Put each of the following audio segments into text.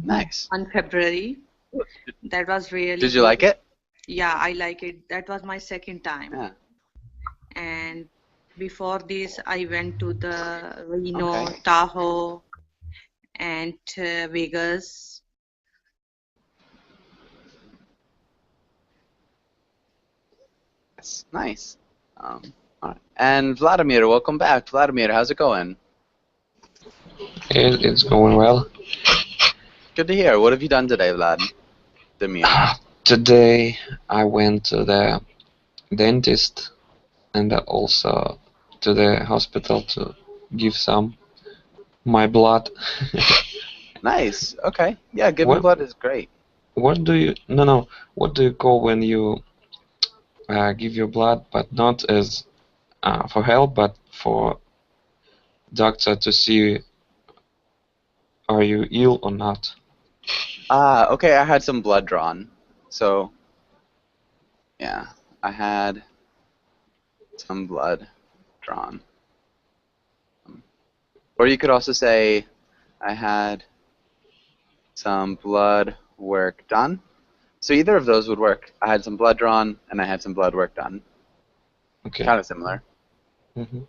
Nice. on February. That was really Did you good. like it? Yeah, I like it. That was my second time. Yeah. And before this, I went to the Reno, Okay. Tahoe, and Vegas. Yes. Nice. All right. And Vladimir, welcome back. Vladimir, how's it going? It's going well. Good to hear. What have you done today, Vladimir? Today I went to the dentist and also to the hospital to give some my blood. Nice. Okay. Yeah, giving What blood is great. what do you no what do you call when you give your blood but not as for help but for doctor to see are you ill or not? Ah, okay. I had some blood drawn. So, yeah, I had some blood drawn. Or you could also say I had some blood work done. So either of those would work. I had some blood drawn and I had some blood work done. Okay. Kind of similar. Mm-hmm.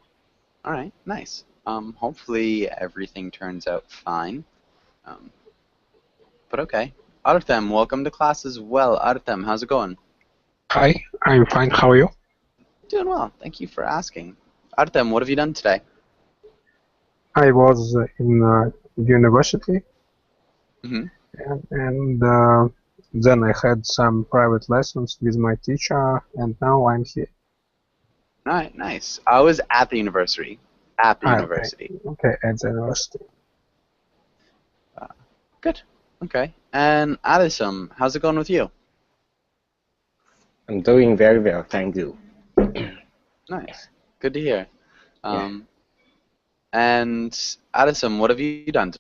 All right, nice. Hopefully everything turns out fine. Um, but okay. Artem, welcome to class as well. Artem, how's it going? Hi, I'm fine. How are you? Doing well. Thank you for asking. Artem, what have you done today? I was in university, Mm-hmm. and then I had some private lessons with my teacher, and now I'm here. All right, nice. I was at the university. At the Okay, university. okay, at the university. Good. Okay. And Addison, how's it going with you? I'm doing very well, thank you. Nice. Good to hear. Yeah. And Addison, what have you done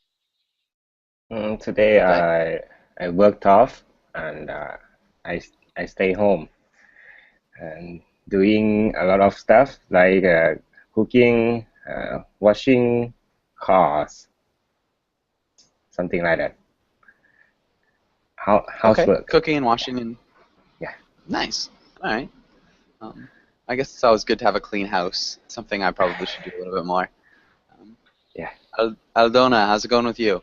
Today today? I worked off and I I stay home and doing a lot of stuff like cooking, washing cars, something like that. Okay. Housework. Cooking and washing and Yeah. nice. All right. I guess it's always good to have a clean house. Something I probably should do a little bit more. Yeah. Aldona, how's it going with you?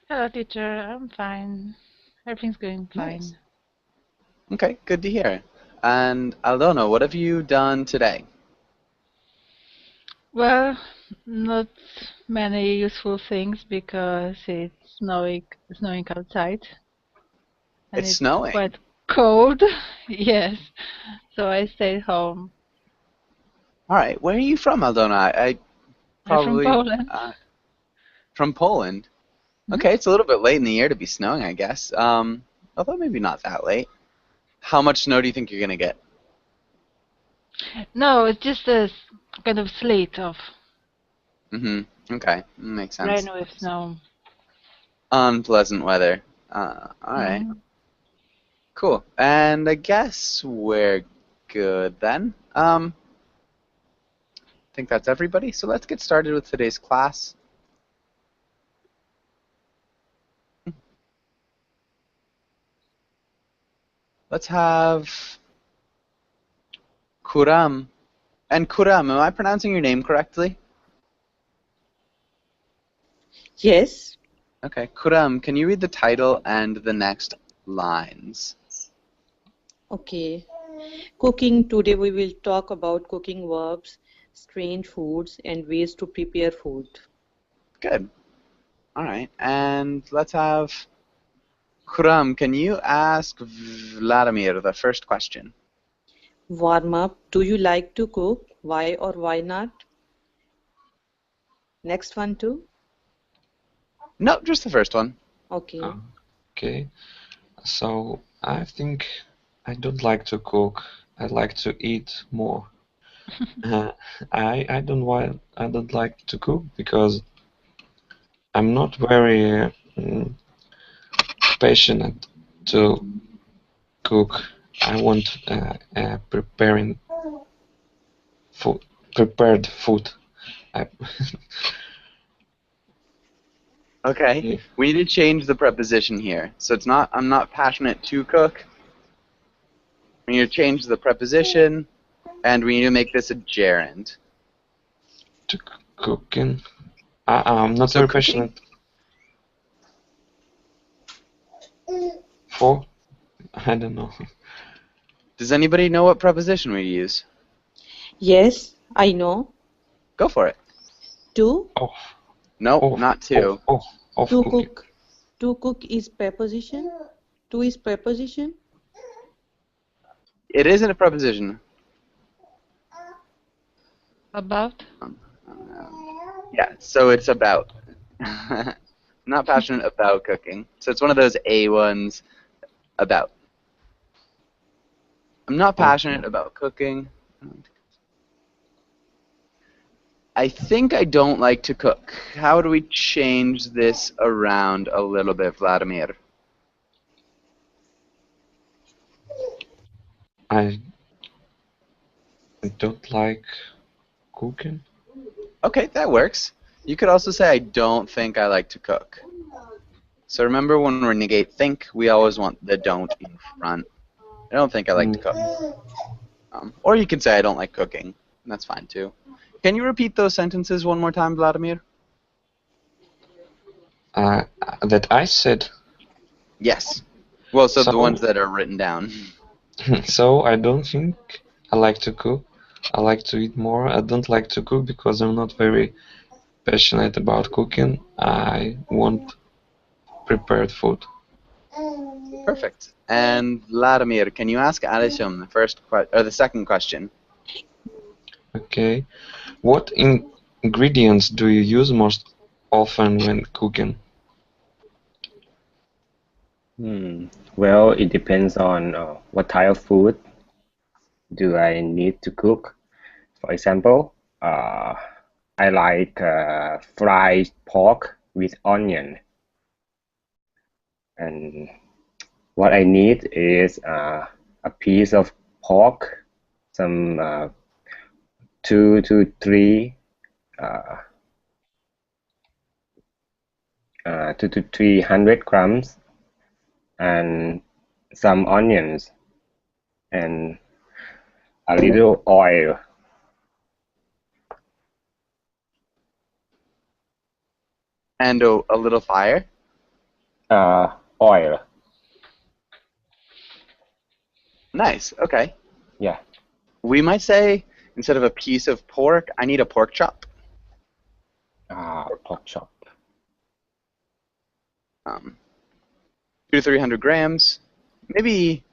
Hello, teacher. I'm fine. Everything's going Nice. fine. Okay, good to hear. And Aldona, what have you done today? Well, not many useful things because it's snowing outside, and It's it's snowing. quite cold. Yes, so I stayed home. All right. Where are you from, Aldona? I I'm from probably Poland. from Poland. Okay, it's a little bit late in the year to be snowing, I guess. Although maybe not that late. How much snow do you think you're gonna get? No, it's just a kind of slate of Mm-hmm. Okay, makes sense. rain with snow. Unpleasant weather. All right. Cool. And I guess we're good then. I think that's everybody. So let's get started with today's class. Let's have Kuram. And Kuram, am I pronouncing your name correctly? Yes. Okay. Kuram, can you read the title and the next lines? Okay. Cooking. Today we will talk about cooking verbs, strange foods, and ways to prepare food. Good. All right. And let's have Kuram, can you ask Vladimir the first question? Warm up. Do you like to cook? Why or why not? Next one too. No, just the first one. Okay. Okay. So I think I don't like to cook. I like to eat more. I don't like to cook because I'm not very passionate to cook. I want prepared food. I, Okay. Yeah. We need to change the preposition here. So it's not, I'm not passionate to cook. We need to change the preposition, and we need to make this a gerund. To cooking. I'm not So very cooking- passionate for. I don't know. Does anybody know what preposition we use? Yes, I know. Go for it. To Of. Nope, Of. not to. Of to cooking. cook. To cook is preposition. To is preposition. It isn't a preposition. About? Yeah, so it's about. I'm not passionate about cooking. So it's one of those A ones, about. I'm not passionate about cooking. I think I don't like to cook. How do we change this around a little bit, Vladimir? I don't like cooking. Okay, that works. You could also say I don't think I like to cook. So remember when we negate think, we always want the don't in front. I don't think I like to cook. Or you can say I don't like cooking. And that's fine too. Can you repeat those sentences one more time, Vladimir? That I said. Yes. Well, so the So- ones that are written down. So I don't think I like to cook. I like to eat more. I don't like to cook because I'm not very passionate about cooking. I want prepared food. Perfect. And Vladimir, can you ask Alison the second question? Okay. What ingredients do you use most often when cooking? Well, it depends on what type of food do I need to cook. For example, I like fried pork with onion. And what I need is a piece of pork, some 2 to 3 2 to 300 grams, and some onions, and a little oil. And a little fire? Oil. Nice. Okay. Yeah. We might say, instead of a piece of pork, I need a pork chop. Pork chop. 2 to 300 grams. Maybe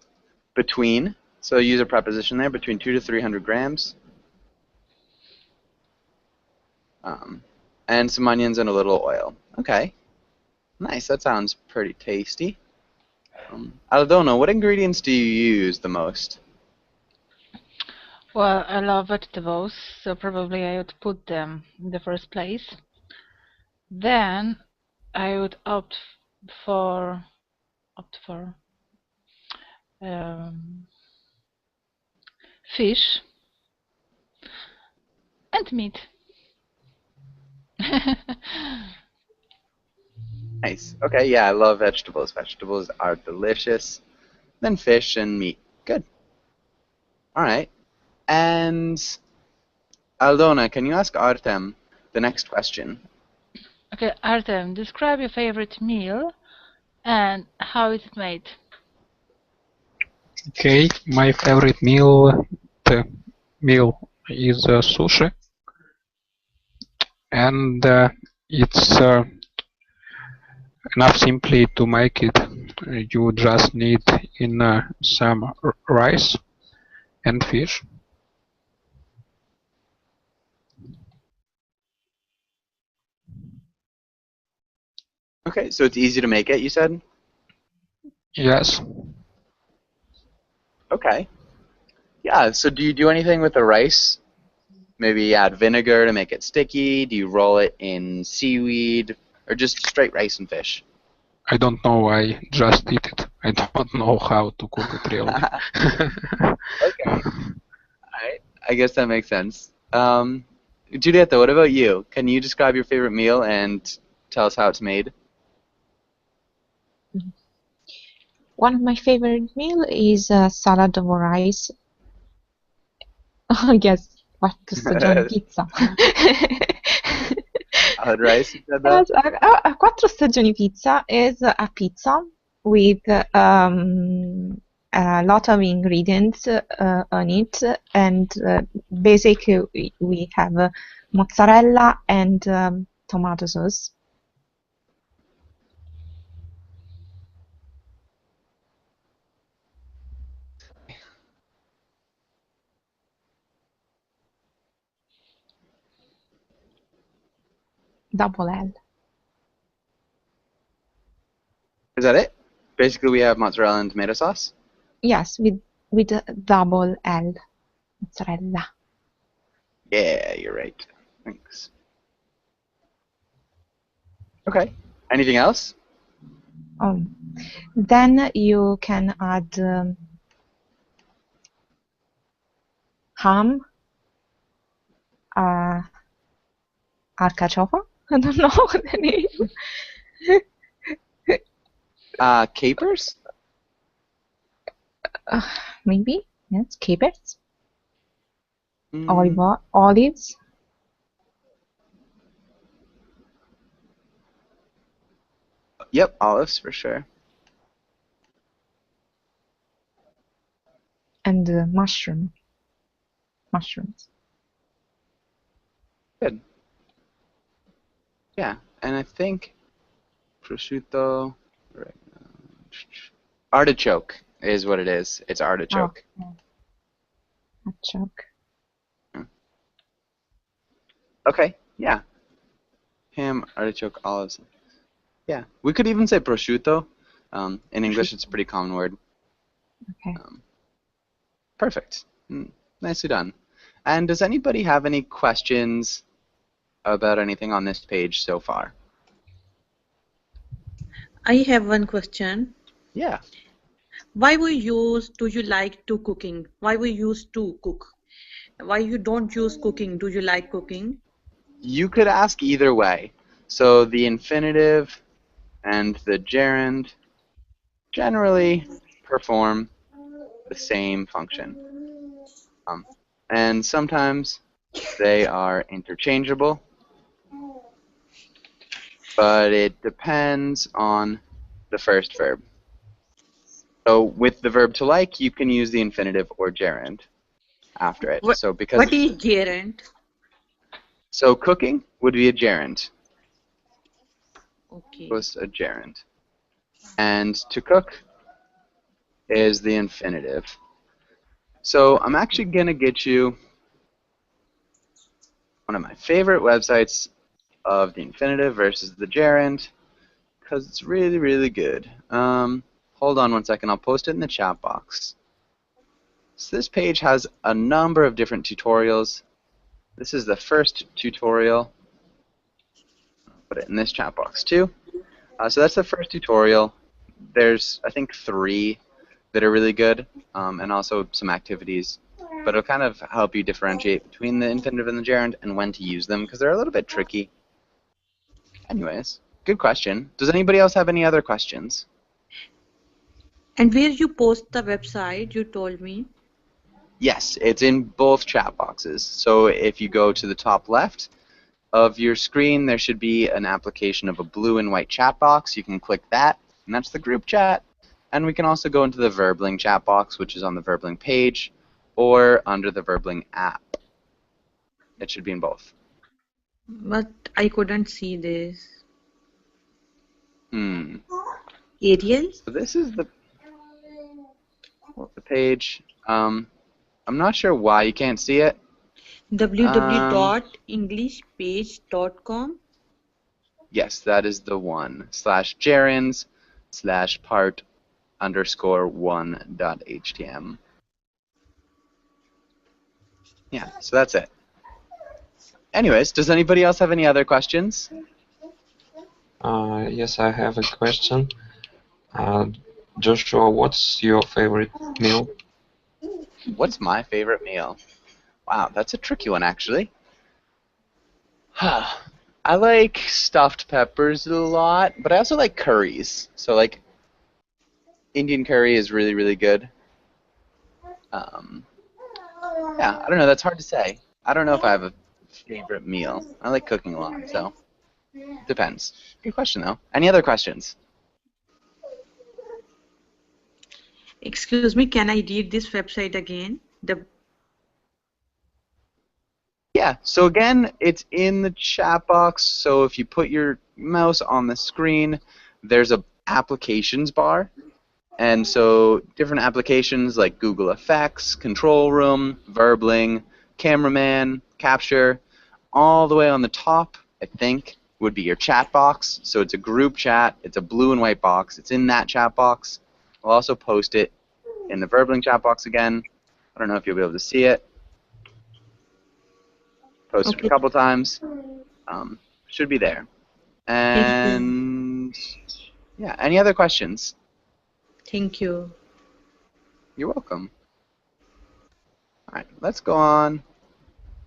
between. So use a preposition there, between 2 to 300 grams. And some onions and a little oil. Okay. Nice. That sounds pretty tasty. Aldona, what ingredients do you use the most? Well, I love vegetables, so probably I would put them in the first place. Then I would opt for fish and meat. Nice. Okay, yeah, I love vegetables. Vegetables are delicious. Then fish and meat. Good. All right. And Aldona, can you ask Artem the next question? Okay, Artem, describe your favorite meal and how is it made? Okay, my favorite meal is sushi, and it's enough simply to make it. You just need in some rice and fish. Okay, so it's easy to make it, you said? Yes. Okay. Yeah, so do you do anything with the rice? Maybe add vinegar to make it sticky? Do you roll it in seaweed? Or just straight rice and fish? I don't know, I just eat it. I don't know how to cook it really. Okay. Alright, I guess that makes sense. Giulietta, what about you? Can you describe your favorite meal and tell us how it's made. One of my favorite meal is salad over rice. Yes, 4 stagioni pizza. Salad rice, you said that? Yes, 4 stagioni pizza is a pizza with a lot of ingredients on it, and basically we have mozzarella and tomato sauce. Double L. Is that it? Basically, we have mozzarella and tomato sauce. Yes, with double L. Mozzarella. Yeah, you're right. Thanks. Okay. Anything else? Then you can add ham, alcachofa. I don't know the name. Capers? Maybe, yes, capers, Mm, olives, Yep, olives for sure. and mushrooms. Good. Yeah, and I think prosciutto, artichoke is what it is. It's artichoke. Artichoke. Okay, yeah. Ham, artichoke, olives. Yeah, we could even say prosciutto. In English, it's a pretty common word. Okay. Perfect. Nicely done. And does anybody have any questions about anything on this page so far? I have one question. Yeah. Why do you like to cooking? Why we use to cook? Why you don't use cooking? Do you like cooking? You could ask either way. So the infinitive and the gerund generally perform the same function. And sometimes they are interchangeable, but it depends on the first verb. So with the verb to like, you can use the infinitive or gerund after it. What is gerund? So cooking would be a gerund. Okay. Was a gerund. And to cook is the infinitive. So I'm actually going to get you one of my favorite websites of the infinitive versus the gerund, because it's really, really good. Hold on one second. I'll post it in the chat box. So this page has a number of different tutorials. This is the first tutorial. I'll put it in this chat box too. So that's the first tutorial. There's, I think, 3 that are really good, and also some activities. But it'll kind of help you differentiate between the infinitive and the gerund and when to use them, because they're a little bit tricky. Anyways, good question. Does anybody else have any other questions? And where you post the website, you told me? Yes, it's in both chat boxes. So if you go to the top left of your screen, there should be an application of a blue and white chat box. You can click that, and that's the group chat. And we can also go into the Verbling chat box, which is on the Verbling page, or under the Verbling app. It should be in both. But I couldn't see this. Ariel? So this is the page. I'm not sure why you can't see it. www.englishpage.com. Yes, that is the one. /gerunds/part_1.htm. Yeah, so that's it. Anyways, does anybody else have any other questions? Yes, I have a question. Joshua, what's your favorite meal? What's my favorite meal? Wow, that's a tricky one, actually. I like stuffed peppers a lot, but I also like curries. So like Indian curry is really, really good. Um, yeah, I don't know. That's hard to say. I don't know if I have a favorite meal. I like cooking a lot, so depends. Good question though. Any other questions? Excuse me, can I read this website again? Yeah, so again, it's in the chat box. So if you put your mouse on the screen, there's a applications bar. And so different applications like Google Effects, Control Room, Verbling, Cameraman, Capture, all the way on the top, I think, would be your chat box. So it's a group chat. It's a blue and white box. It's in that chat box. I'll also post it in the Verbling chat box again. I don't know if you'll be able to see it. Posted Okay. a couple times. Should be there. Thank you. And yeah, any other questions? Thank you. You're welcome. All right, let's go on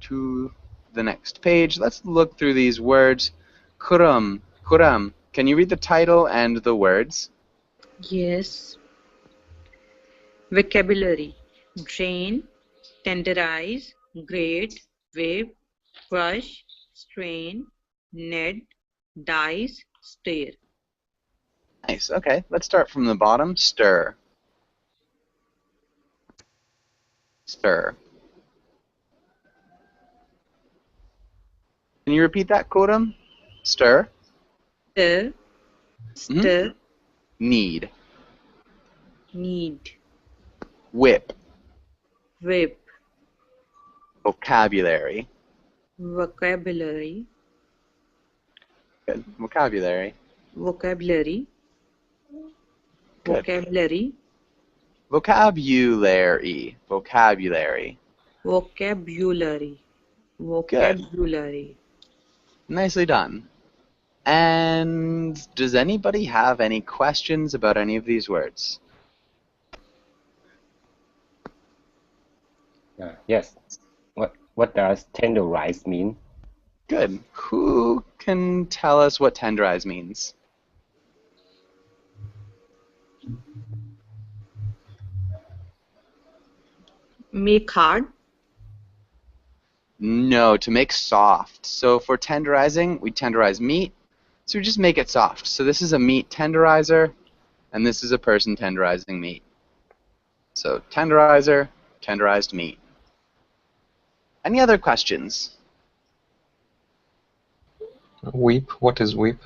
to the next page. Let's look through these words. Kuram, kuram. Can you read the title and the words? Yes. Vocabulary: drain, tenderize, grate, whip, crush, strain, knead, dice, stir. Nice. Okay, let's start from the bottom. Stir. Stir. Can you repeat that, Kuram? Stir. Stir, stir, Knead. knead, Whip. whip, Vocabulary. vocabulary, Good. Vocabulary. vocabulary, Good. vocabulary, Vocabulary. Vocabulary. vocabulary, vocabulary. Nicely done. And does anybody have any questions about any of these words? Yes. What does tenderize mean? Good. Who can tell us what tenderize means? Make hard, No, to make soft. So for tenderizing, we tenderize meat. So we just make it soft. So this is a meat tenderizer, and this is a person tenderizing meat. So tenderizer, tenderized meat. Any other questions? Whip. What is whip?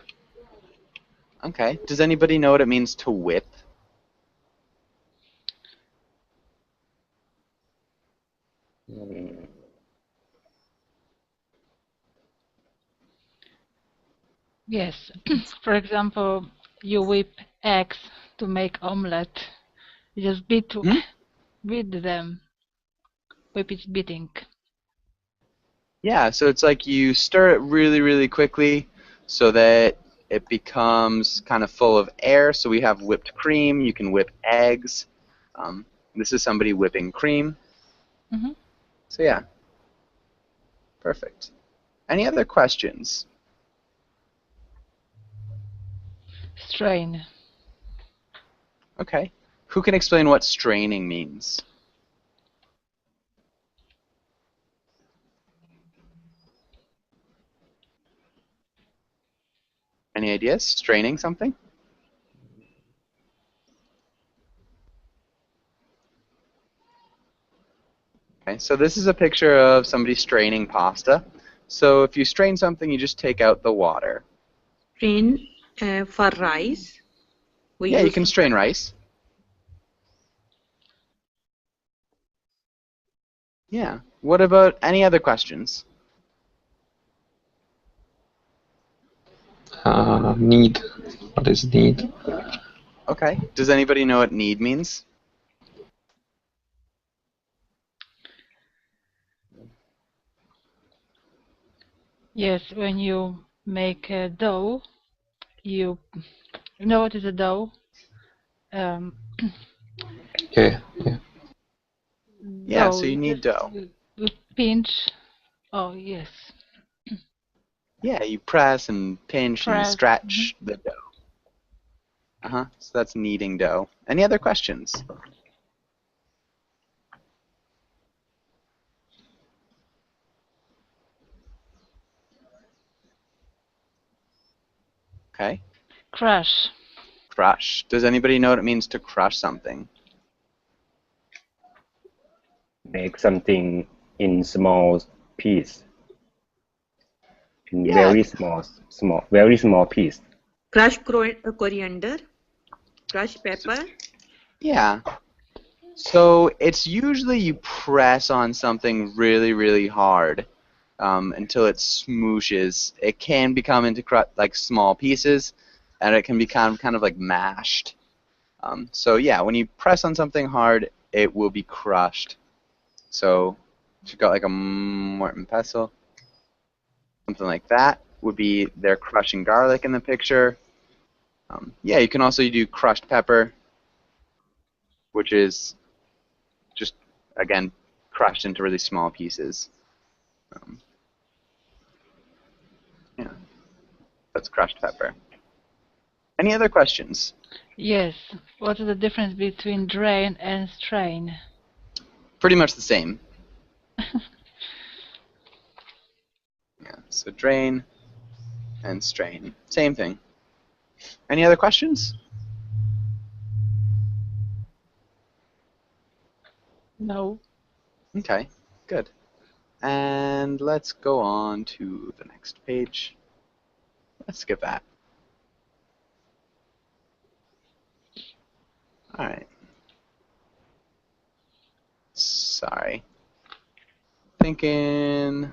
Okay. Does anybody know what it means to whip? Mm, Yes. For example, you whip eggs to make omelette. You just beat them. Whip is beating. Yeah, so it's like you stir it really, really quickly so that it becomes kind of full of air. So we have whipped cream. You can whip eggs. This is somebody whipping cream. Mm-hmm. So yeah, perfect. Any other questions? Strain. Okay. Who can explain what straining means? Any ideas? Straining something? Okay, so this is a picture of somebody straining pasta. So if you strain something, you just take out the water. strain for rice. Yeah, you can strain rice. Yeah. What about any other questions? Knead. What is knead? Okay. Does anybody know what knead means? Yes, when you make a dough, you know what is a dough? Yeah. Yeah, so Dough. you need dough. You pinch. Oh yes. Yeah, you press and pinch and Press. stretch the dough. So that's kneading dough. Any other questions? Okay. Crush. Crush. Does anybody know what it means to crush something? Make something in small piece, in Yeah. very small piece. Crush coriander, crush pepper. Yeah. So it's usually you press on something really, really hard until it smooshes. It can become into like small pieces, and it can become kind of like mashed. So yeah, when you press on something hard, it will be crushed. So if you've got like a mortar and pestle, something like that would be they're crushing garlic in the picture. Yeah, you can also do crushed pepper, which is just, again, crushed into really small pieces. Yeah, that's crushed pepper. Any other questions? Yes. What is the difference between drain and strain? Pretty much the same. Yeah, so drain and strain. Same thing. Any other questions? No. Okay, good. And let's go on to the next page. Let's skip that. All right. Sorry. Thinking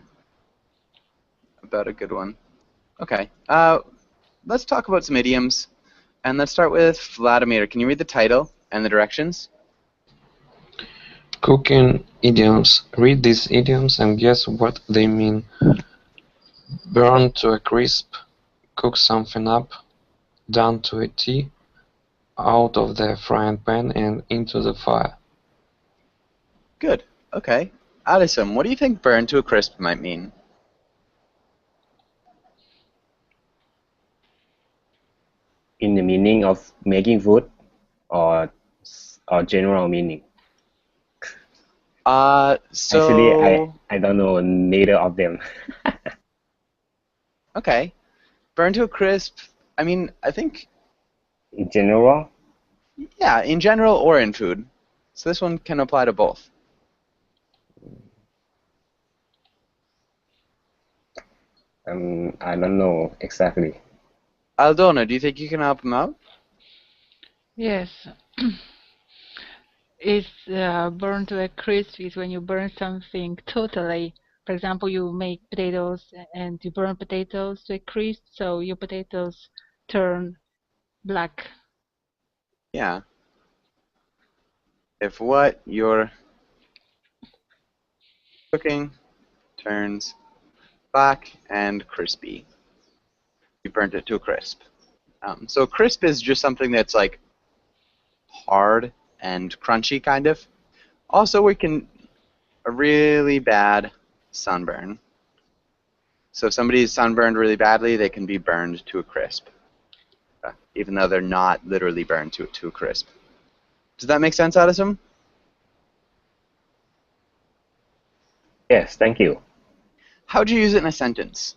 about a good one. Okay. Let's talk about some idioms. And let's start with Vladimir. Can you read the title and the directions? Cooking idioms. Read these idioms and guess what they mean. Burn to a crisp, cook something up, down to a T, out of the frying pan and into the fire. Good. Okay. Addison, what do you think burn to a crisp might mean? In the meaning of making food, or general meaning. Actually, I don't know neither of them. Okay. Burn to a crisp, I mean, I think, In general, yeah, in general or in food. So this one can apply to both. I don't know exactly. Aldona, do you think you can help him out? Yes. It's burn to a crisp is when you burn something totally. For example, you make potatoes and you burn potatoes to a crisp, so your potatoes turn black. Yeah. If what you're cooking turns black and crispy, you burnt it to a crisp. So crisp is just something that's like hard and crunchy, kind of. Also, we can a really bad sunburn. So if somebody's sunburned really badly, they can be burned to a crisp, even though they're not literally burned to a crisp. Does that make sense, Addison? Yes, thank you. How'd you use it in a sentence?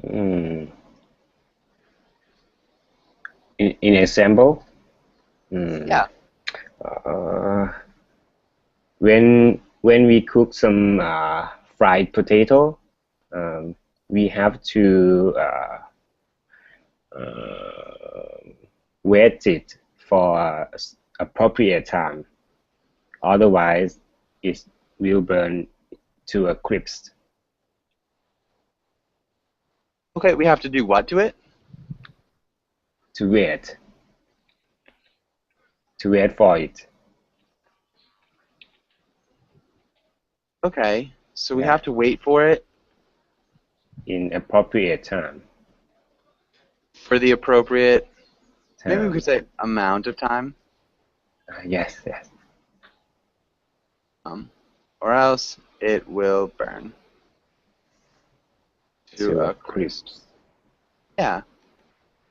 In example, Yeah. When we cook some fried potato, we have to wait it for appropriate time. Otherwise, it will burn to a crisp. Okay, we have to do what to it? To wait for it. Okay, so we Yeah. have to wait for it In appropriate time. for the appropriate, maybe we could say amount of time, Yes. or else it will burn. to to a a crisp. yeah.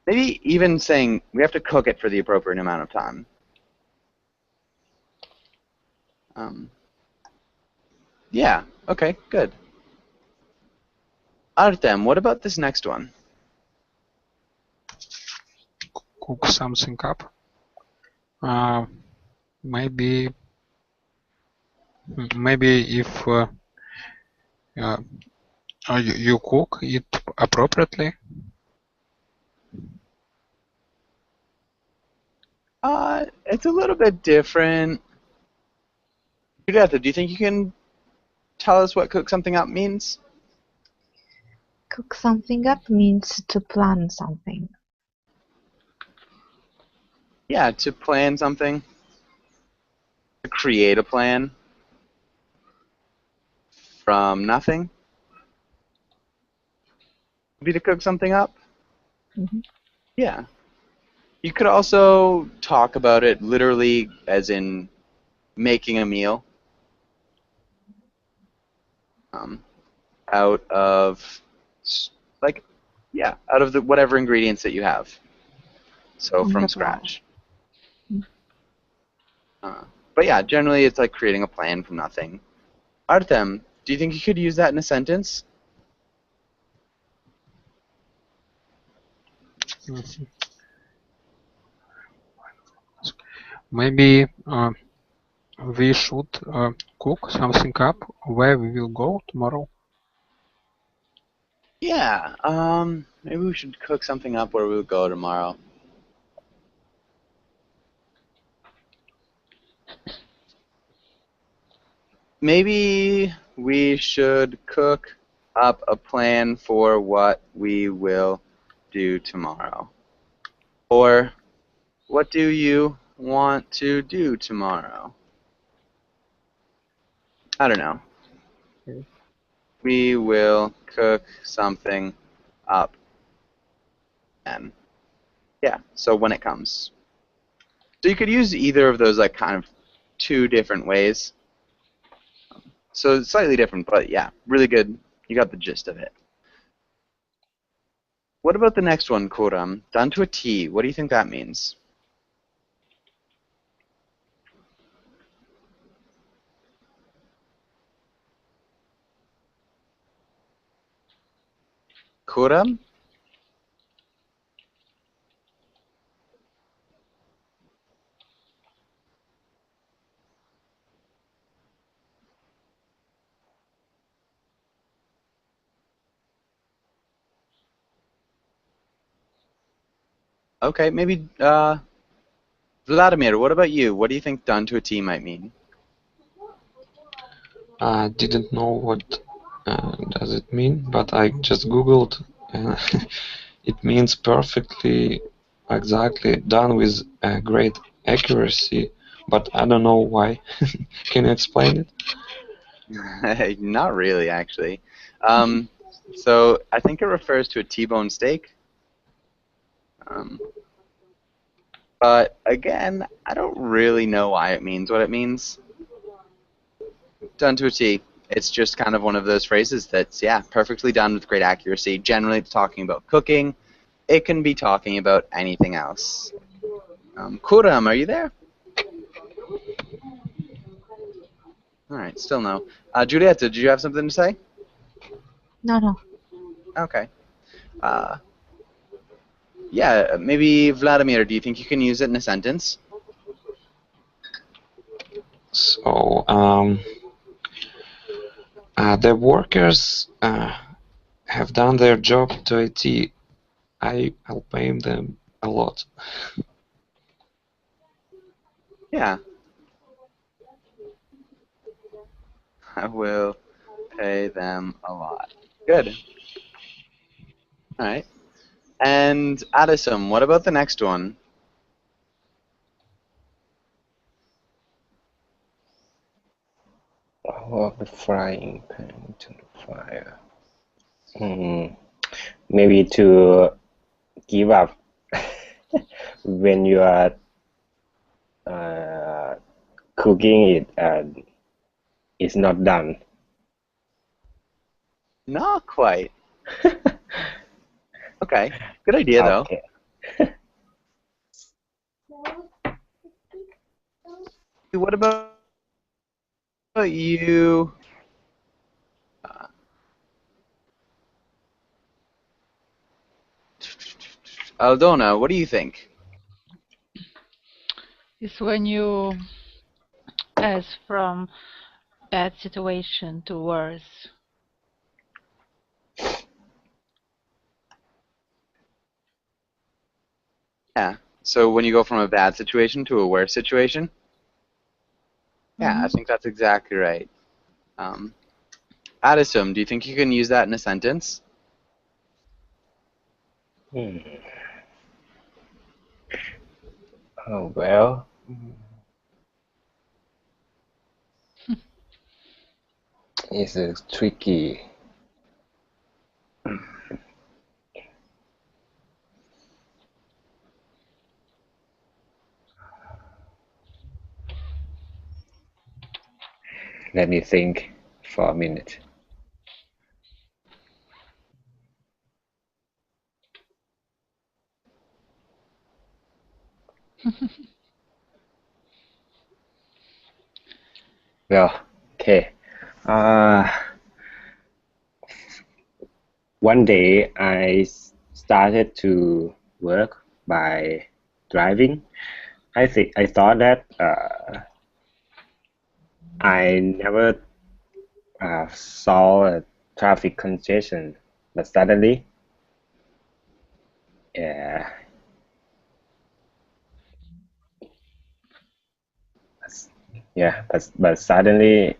Maybe even saying we have to cook it for the appropriate amount of time. Yeah. Okay. Good. Artem, what about this next one? Cook something up. Maybe if you cook it appropriately. It's a little bit different. Julieta, do you think you can tell us what cook something up means? Cook something up means to plan something. Yeah, to plan something. To create a plan from nothing. Be to cook something up? Mhm. Yeah. You could also talk about it literally as in making a meal out of out of the whatever ingredients that you have. So from Wonderful. scratch. But yeah, generally it's like creating a plan from nothing. Artem, do you think you could use that in a sentence? Mhm. Maybe we should cook something up where we will go tomorrow. Yeah, maybe we should cook something up where we'll go tomorrow. Maybe we should cook up a plan for what we will do tomorrow. Or, what do you want to do tomorrow? I don't know. Okay. We will cook something up. And yeah, so when it comes. So you could use either of those like kind of two different ways. So slightly different, but yeah, really good. You got the gist of it. What about the next one, Kuram? Done to a T. What do you think that means? Kuram? Okay, maybe Vladimir, what about you? What do you think done to a T might mean? I didn't know what does it mean, but I just googled. It means perfectly, exactly done with great accuracy, but I don't know why. Can you explain it? Not really, actually. So I think it refers to a T-bone steak. But again, I don't really know why it means what it means. Done to a T. It's just kind of one of those phrases that's, yeah, perfectly done with great accuracy. Generally, it's talking about cooking. It can be talking about anything else. Kuram, are you there? All right, still no. Julieta, did you have something to say? No. Okay. Yeah, maybe Vladimir, do you think you can use it in a sentence? So, the workers have done their job to a T. I'll pay them a lot. Yeah. I will pay them a lot. Good. All right. And Addison, what about the next one? Oh, the frying pan to the fire. Maybe to give up when you are cooking it and it's not done. Not quite. Okay, good idea though. Okay. What about you? Uh, Aldona, what do you think? It's when you pass from bad situation to worse. Yeah. So when you go from a bad situation to a worse situation? Yeah, I think that's exactly right. Um, Addisum, do you think you can use that in a sentence? Hmm. Oh, well, it's tricky. Let me think for a minute. Well, okay. Uh, One day I started to work by driving. I thought that I never saw a traffic congestion, but suddenly, yeah, but suddenly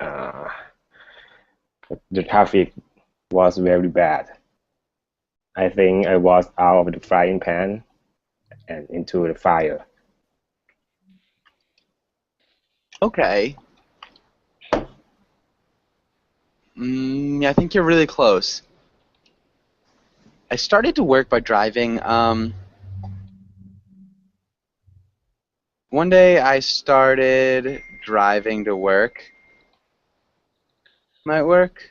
uh, the traffic was very bad. I think I was out of the frying pan and into the fire. Okay. I think you're really close. I started to work by driving. One day I started driving to work. Might work.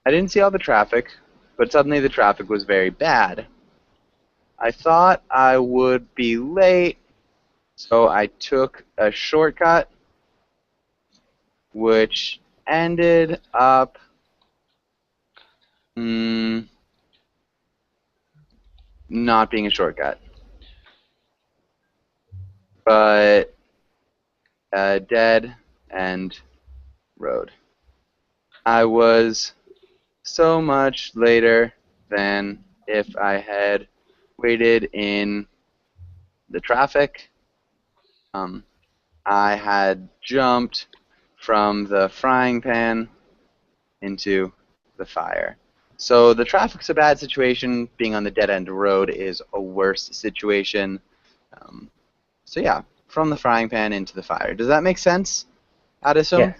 I didn't see all the traffic, but suddenly the traffic was very bad. I thought I would be late, so I took a shortcut, which ended up not being a shortcut, but a dead end road. I was so much later than if I had waited in the traffic. Um, I had jumped from the frying pan into the fire. So the traffic's a bad situation. Being on the dead end road is a worse situation. Um, so yeah, from the frying pan into the fire. Does that make sense, Addisum? Yes,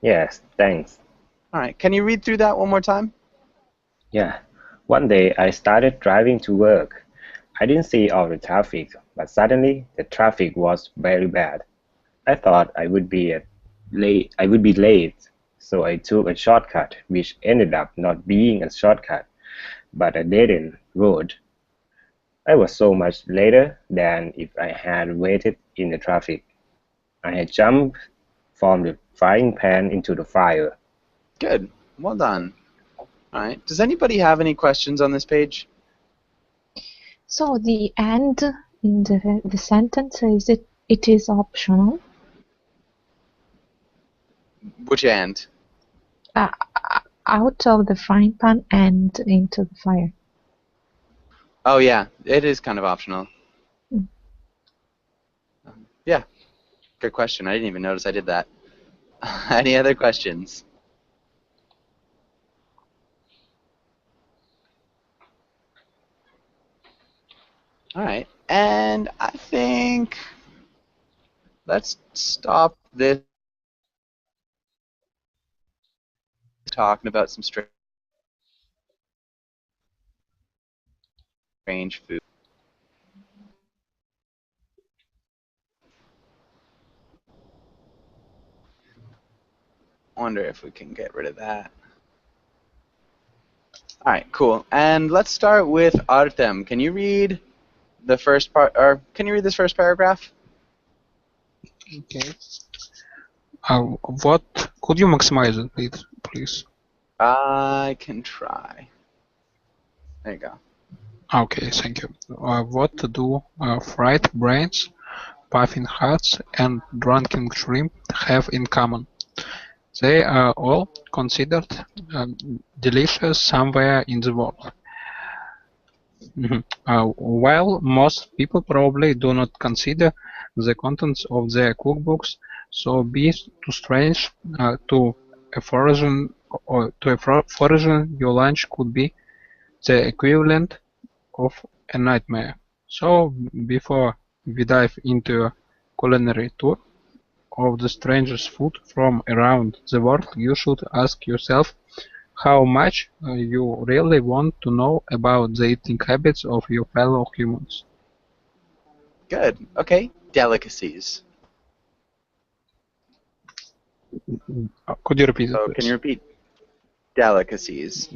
yes, thanks. All right. Can you read through that one more time? Yeah. One day I started driving to work. I didn't see all the traffic, but suddenly the traffic was very bad. I thought I would be late, so I took a shortcut, which ended up not being a shortcut, but a dead-end road. I was so much later than if I had waited in the traffic. I had jumped from the frying pan into the fire. Good. Well done. All right. Does anybody have any questions on this page? So the and in the sentence it is optional. Which and? Uh, Out of the frying pan and into the fire. Oh yeah, it is kind of optional. Mm. Yeah. Good question. I didn't even notice I did that. Any other questions? All right. And I think let's stop this talking about some strange food. Wonder if we can get rid of that. All right, cool. And let's start with Artem. Can you read the first part, or can you read this first paragraph? Okay. What could you maximize it, please? I can try. There you go. Okay, thank you. What do fried brains, puffin hearts, and drunken shrimp have in common? They are all considered delicious somewhere in the world. While most people probably do not consider the contents of their cookbooks so be too strange to a foreign your lunch could be the equivalent of a nightmare. So before we dive into a culinary tour of the strangest food from around the world, you should ask yourself how much you really want to know about the eating habits of your fellow humans. Good. Okay. Delicacies. Could you repeat it, So please? can you repeat delicacies?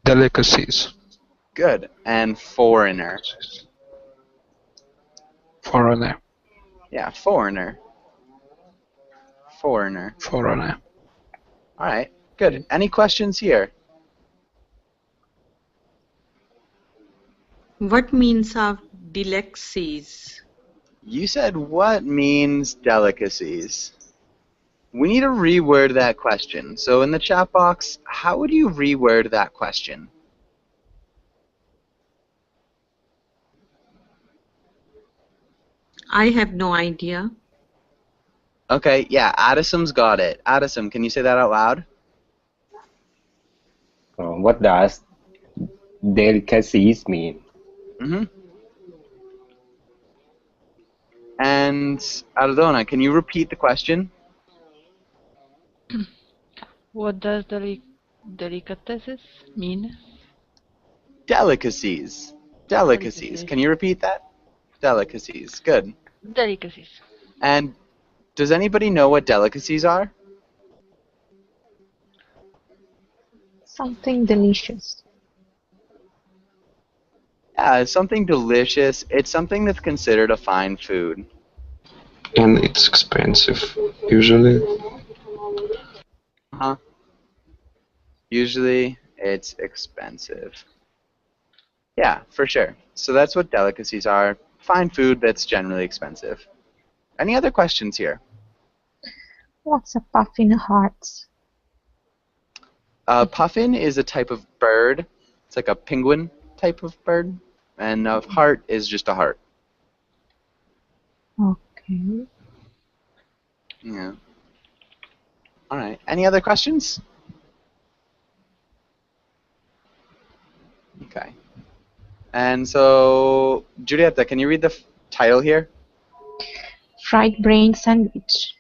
Delicacies. Good. And foreigner. Foreigner. Yeah, foreigner. Foreigner. Foreigner. All right. Good. Any questions here? What means of delicacies? You said what means delicacies? We need to reword that question. So in the chat box, how would you reword that question? I have no idea. Okay, yeah, Addison's got it. Addison, can you say that out loud? What does delicacies mean? Mm-hmm. And Ardona, can you repeat the question? What does delicatessen mean? Delicacies. Delicacies. Can you repeat that? Delicacies. Good. Delicacies. And does anybody know what delicacies are? Something delicious. Yeah, it's something delicious. It's something that's considered a fine food. And it's expensive, usually. Huh? Usually, it's expensive. Yeah, for sure. So that's what delicacies are. Fine food that's generally expensive. Any other questions here? What's a puffin heart? Puffin is a type of bird. It's like a penguin type of bird. And a heart is just a heart. Okay. Yeah. All right. Any other questions? Okay. And so, Giulietta, can you read the title here? Fried brain sandwich.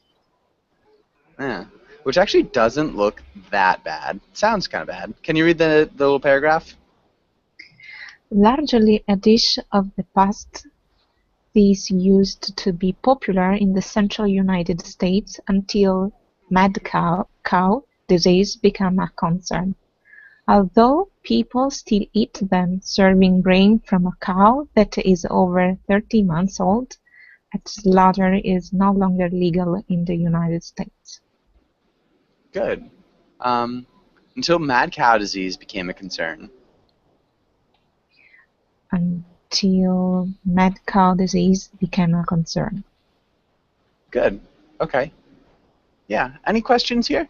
Yeah. Which actually doesn't look that bad. Sounds kind of bad. Can you read the little paragraph? Largely a dish of the past, these used to be popular in the central United States until mad cow disease became a concern. Although people still eat them, serving brain from a cow that is over 30 months old at slaughter is no longer legal in the United States. Good. Until mad cow disease became a concern. Until mad cow disease became a concern. Good. Okay. Yeah. Any questions here?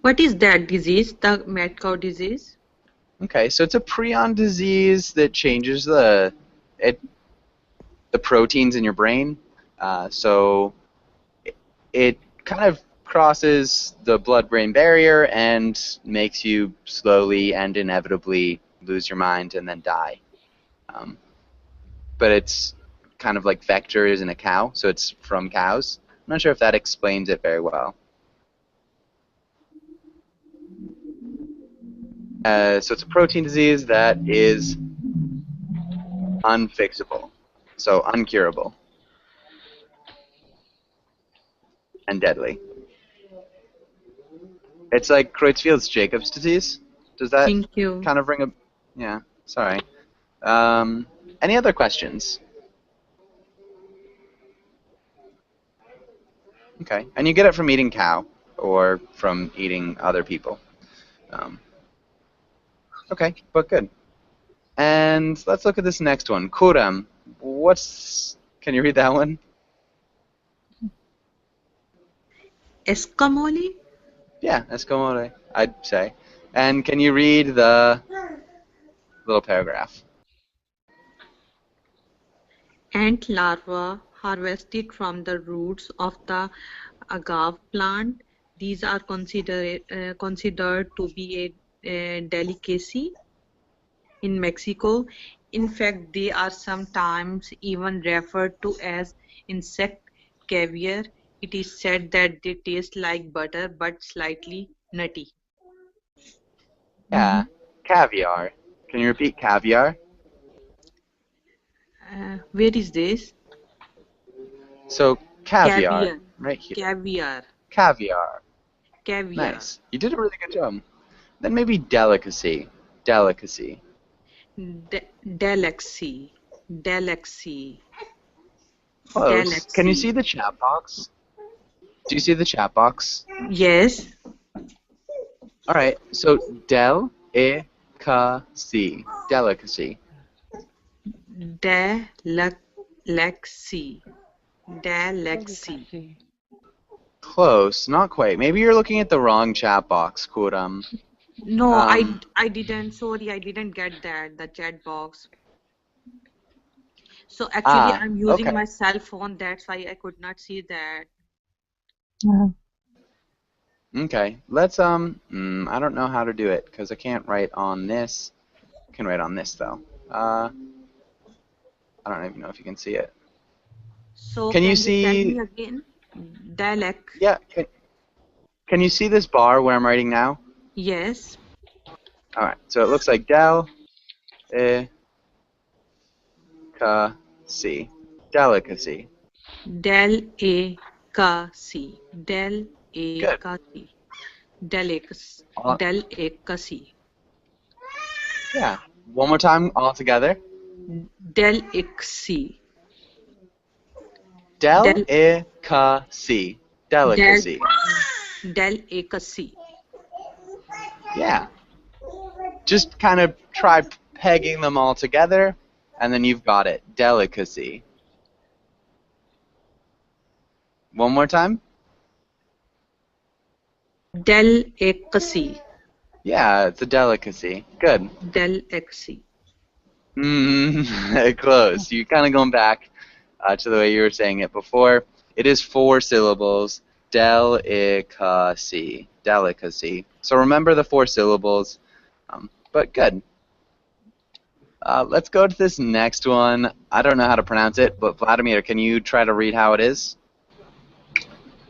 What is that disease, the mad cow disease? Okay, so it's a prion disease that changes the proteins in your brain. So it kind of crosses the blood-brain barrier and makes you slowly and inevitably lose your mind and then die. But it's kind of like vectors in a cow, so it's from cows. I'm not sure if that explains it very well. So it's a protein disease that is unfixable, so uncurable. and deadly. It's like Creutzfeldt-Jacobs disease. Does that Thank you. kind of ring a... Yeah, sorry. Any other questions? Okay, and you get it from eating cow or from eating other people. Okay, but good. And let's look at this next one. Kuram, can you read that one? Escamoli? Yeah, Escamore, I'd say. And can you read the little paragraph? Ant larvae harvested from the roots of the agave plant. These are considered to be a delicacy in Mexico. In fact, they are sometimes even referred to as insect caviar. It is said that they taste like butter but slightly nutty. Yeah, caviar. Can you repeat caviar? Where is this? So, caviar, Caviar. right here. Caviar. Caviar. Caviar. Nice. You did a really good job. Then maybe delicacy. Delicacy. Delicacy. Delicacy. Close. Delicacy. Can you see the chat box? Do you see the chat box? Yes. All right. So delicacy. Delicacy. Delicacy. Delicacy. Close. Not quite. Maybe you're looking at the wrong chat box, Kuram. No, I didn't. Sorry, I didn't get that. The chat box. So actually, I'm using okay. my cell phone. That's why I could not see that. Okay. Let's I don't know how to do it because I can't write on this. I can write on this though. I don't even know if you can see it. So can you tell see? me again? Dialect. Yeah. Can you see this bar where I'm writing now? Yes. All right. So it looks like delicacy. Delicacy. Delicacy. Delicacy. Delicacy. Yeah. One more time all together. Delicacy. Delicacy. Delicacy. Delicacy. Yeah. Just kind of try pegging them all together, and then you've got it. Delicacy. One more time. Delicacy. Yeah, it's a delicacy. Good. Delicacy. Close. You're kind of going back to the way you were saying it before. It is 4 syllables. Delicacy. Delicacy. So remember the 4 syllables. But good. Let's go to this next one. I don't know how to pronounce it, but Vladimir, can you try to read how it is?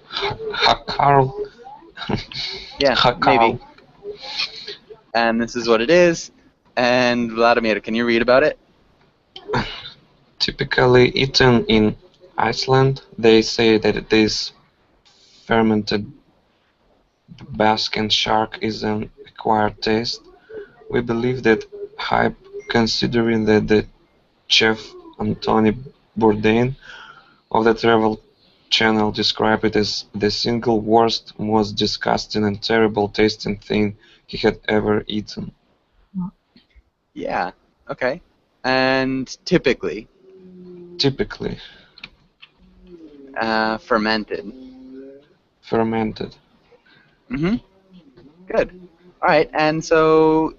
Hakal. Yeah, maybe. And this is what it is. And Vladimir, can you read about it? Typically eaten in Iceland, they say that it is fermented Basque shark is an acquired taste. We believe that hype, considering that the chef Anthony Bourdain of the Travel Channel described it as the single worst, most disgusting and terrible tasting thing he had ever eaten. Yeah, okay. And typically? Typically. Fermented. Fermented. Mm-hmm. Good. All right, and so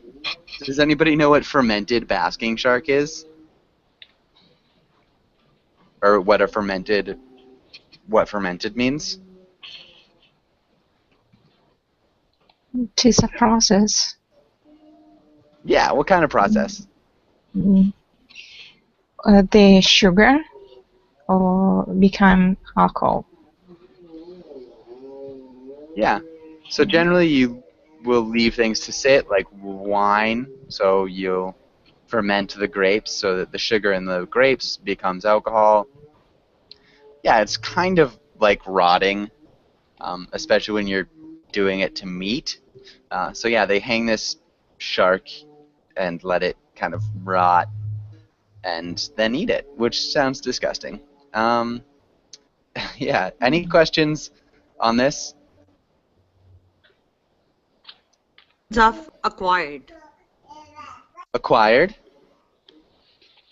does anybody know what fermented basking shark is? Or what fermented means? It is a process. Yeah, what kind of process? The sugar or become alcohol. Yeah. So generally you will leave things to sit, like wine. So you'll ferment the grapes so that the sugar in the grapes becomes alcohol. Yeah, it's kind of like rotting especially when you're doing it to meat. So yeah, they hang this shark and let it kind of rot and then eat it, which sounds disgusting. Yeah, any questions on this? Of acquired. Acquired?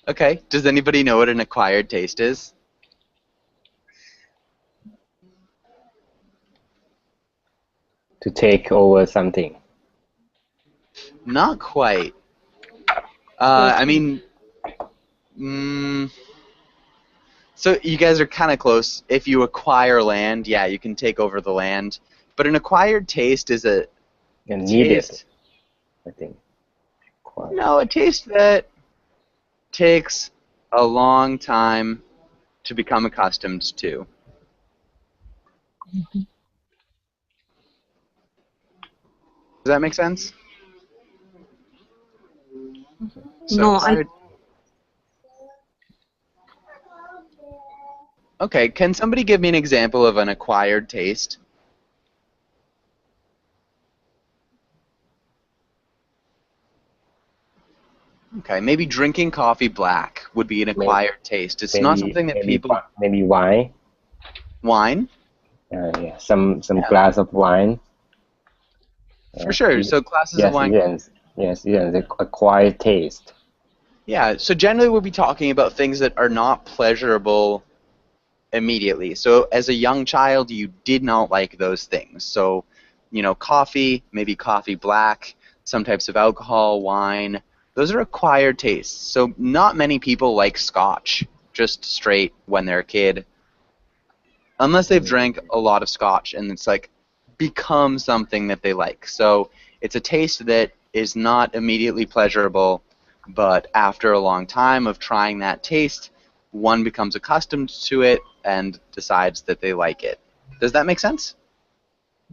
Okay, does anybody know what an acquired taste is? To take over something. Not quite. I mean, so you guys are kind of close. If you acquire land, yeah, you can take over the land. But an acquired taste is a And needed, taste. I think. No, a taste that takes a long time to become accustomed to. Does that make sense? So No, acquired. Okay, can somebody give me an example of an acquired taste? Okay, maybe drinking coffee black would be an acquired taste. It's not something that people... Maybe wine. Wine? Yeah, some glass of wine. For sure, so glasses of wine. Yes, the acquired taste. Yeah, so generally we'll be talking about things that are not pleasurable immediately. So as a young child, you did not like those things. So, you know, coffee, maybe coffee black, some types of alcohol, wine, those are acquired tastes. So not many people like scotch just straight when they're a kid, unless they've drank a lot of scotch and it's like become something that they like. So it's a taste that is not immediately pleasurable, but after a long time of trying that taste, one becomes accustomed to it and decides that they like it. Does that make sense?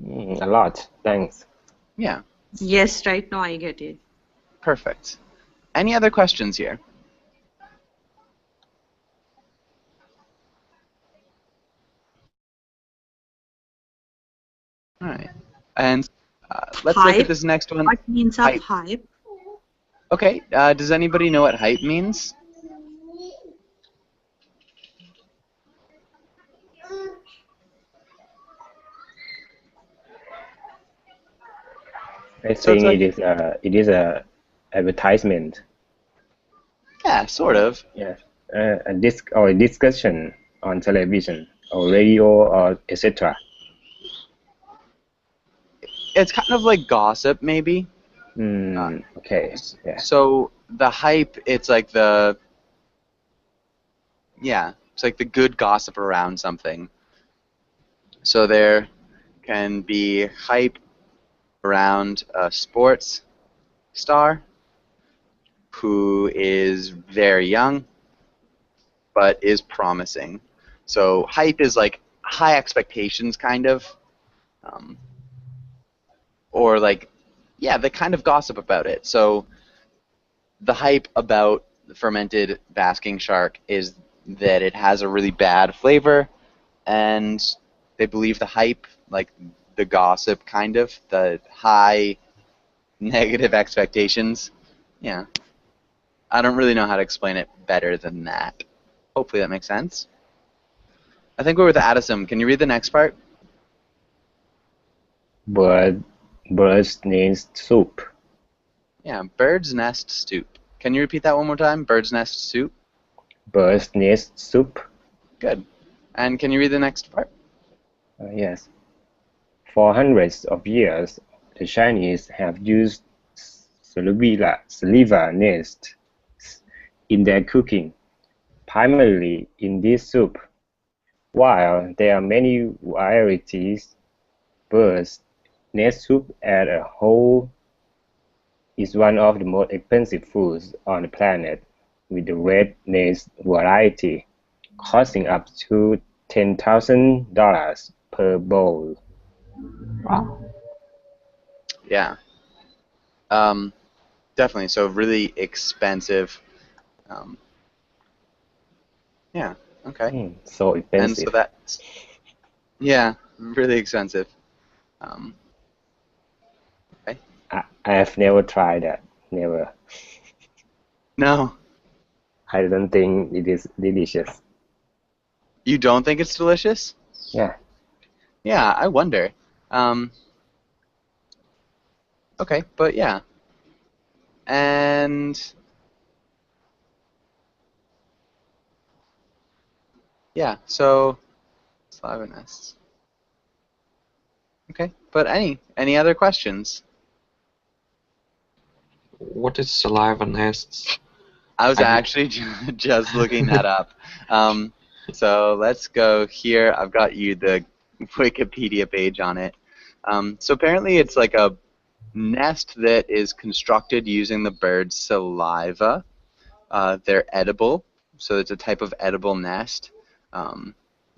A lot, thanks. Yeah. Yes, right now I get it. Perfect. Any other questions here? All right. And let's look at this next one. What means of Hype. hype? Okay. Does anybody know what hype means? I think it is a advertisement. Yeah, sort of. Yes, a discussion on television or radio or etc. It's kind of like gossip, maybe. Okay. Yeah. So the hype, it's like it's like the good gossip around something. So there can be hype around a sports star who is very young but is promising. So hype is like high expectations, kind of, or like, yeah, the kind of gossip about it. So the hype about the fermented basking shark is that it has a really bad flavor, and they believe the hype, like the gossip, kind of, the high negative expectations. Yeah. I don't really know how to explain it better than that. Hopefully that makes sense. I think we're with Addison. Can you read the next part? Bird's nest soup. Yeah, bird's nest soup. Can you repeat that one more time? Bird's nest soup? Bird's nest soup. Good. And can you read the next part? Yes. For hundreds of years, the Chinese have used saliva nests in their cooking, primarily in this soup. While there are many varieties, bird's nest soup as a whole is one of the most expensive foods on the planet, with the red nest variety costing up to $10,000 per bowl. Wow. Yeah. Definitely. So really expensive. Yeah. Okay. So expensive. And so that's, yeah. really expensive. Okay. I have never tried that. Never. No, I don't think it is delicious. you don't think it's delicious? Yeah. Yeah, I wonder. Okay, but yeah. And yeah, so saliva nests. Okay, but any other questions? What is saliva nests? I was I- actually just looking that up. So let's go here. I've got you the Wikipedia page on it. So apparently it's like a nest that is constructed using the bird's saliva. They're edible, so it's a type of edible nest.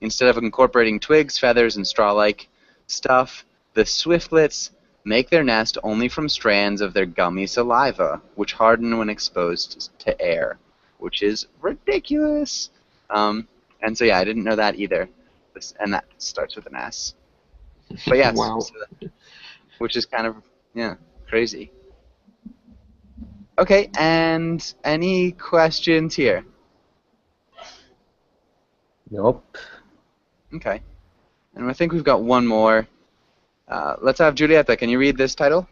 Instead of incorporating twigs, feathers, and straw-like stuff, the swiftlets make their nest only from strands of their gummy saliva, which harden when exposed to air, which is ridiculous. And so yeah, I didn't know that either. And that starts with an S. But yes, Wow. which is kind of crazy. Okay, and any questions here? Nope. Okay, and I think we've got one more. Let's have Julieta. Can you read this title?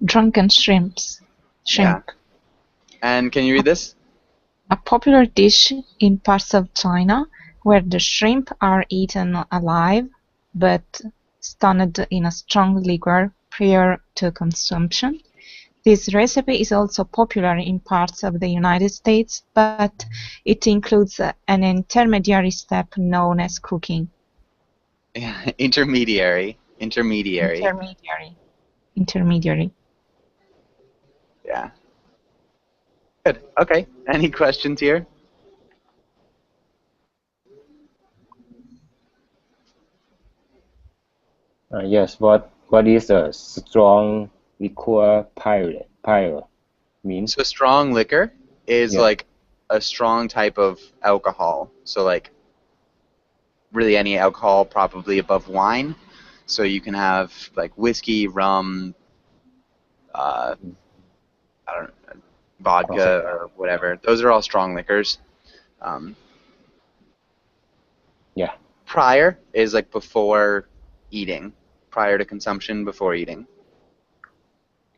Drunken shrimps. Shrimp. Yeah. And can you read this? A popular dish in parts of China where the shrimp are eaten alive but stunned in a strong liquor prior to consumption. This recipe is also popular in parts of the United States, but it includes an intermediary step known as cooking. Yeah, intermediary. Intermediary. Yeah. Good. Okay. Any questions here? Yes. What is a strong liqueur pile means? So strong liquor is Yeah. like a strong type of alcohol. So like really any alcohol probably above wine. So you can have like whiskey, rum, I don't know, vodka or whatever. Those are all strong liquors. Yeah. Prior is like before eating, prior to consumption, before eating.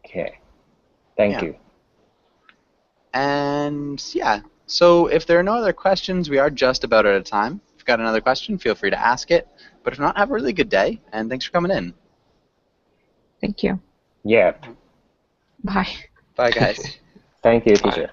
Okay. Thank Yeah. you. And yeah, so if there are no other questions, we are just about out of time. If you've got another question, feel free to ask it. But if not, have a really good day, and thanks for coming in. Thank you. Yeah. Bye. Bye, guys. Thank you, Bye. teacher.